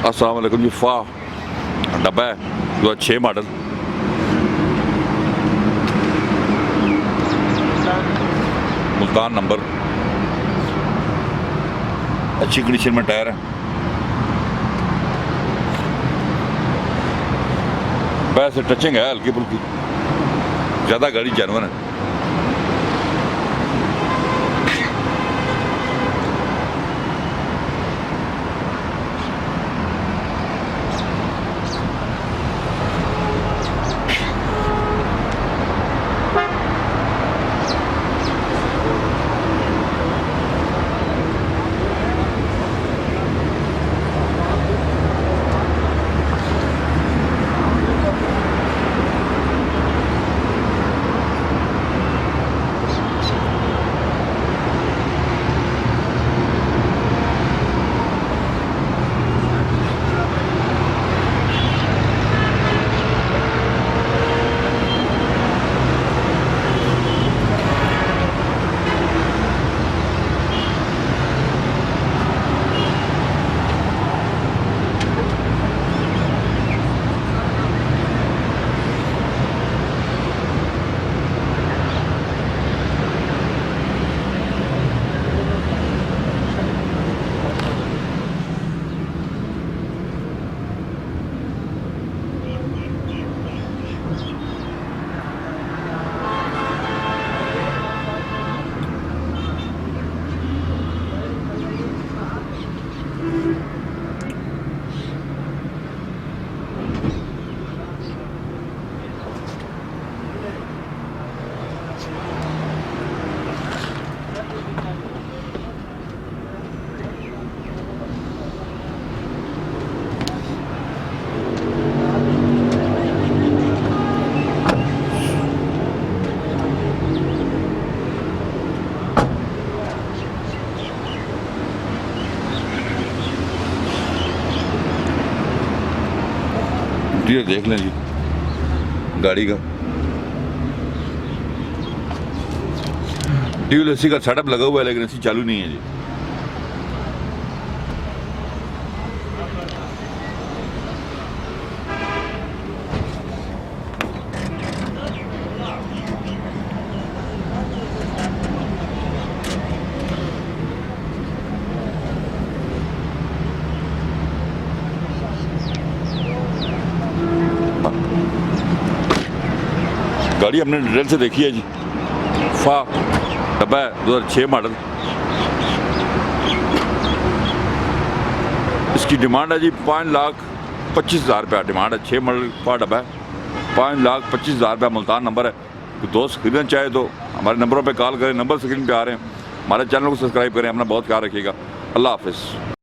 अस्सलाम वालेकुम जी। फा डब्बा है 2006 मॉडल, मुल्तान नंबर, अच्छी कंडीशन में टायर है। बैक से टचिंग है हल्की फुल्की, ज़्यादा गाड़ी जानवर है। इंटीरियर देख लें जी गाड़ी का। ड्यूल एसी का सेटअप लगा हुआ है लेकिन एसी चालू नहीं है जी। गाड़ी हमने डिटेल से देखी है जी। फा डब्बा है 2006 मॉडल। इसकी डिमांड है जी 5,25,000 रुपया डिमांड है। 6 मॉडल फा डब्बा है, 5,25,000 रुपया मुल्तान नंबर है। तो दोस्त खरीदना चाहे तो हमारे नंबरों पे कॉल करें, नंबर स्क्रीन पे आ रहे हैं। हमारे चैनल को सब्सक्राइब करें। अपना बहुत ख्याल रखिएगा। अल्लाह हाफिज़।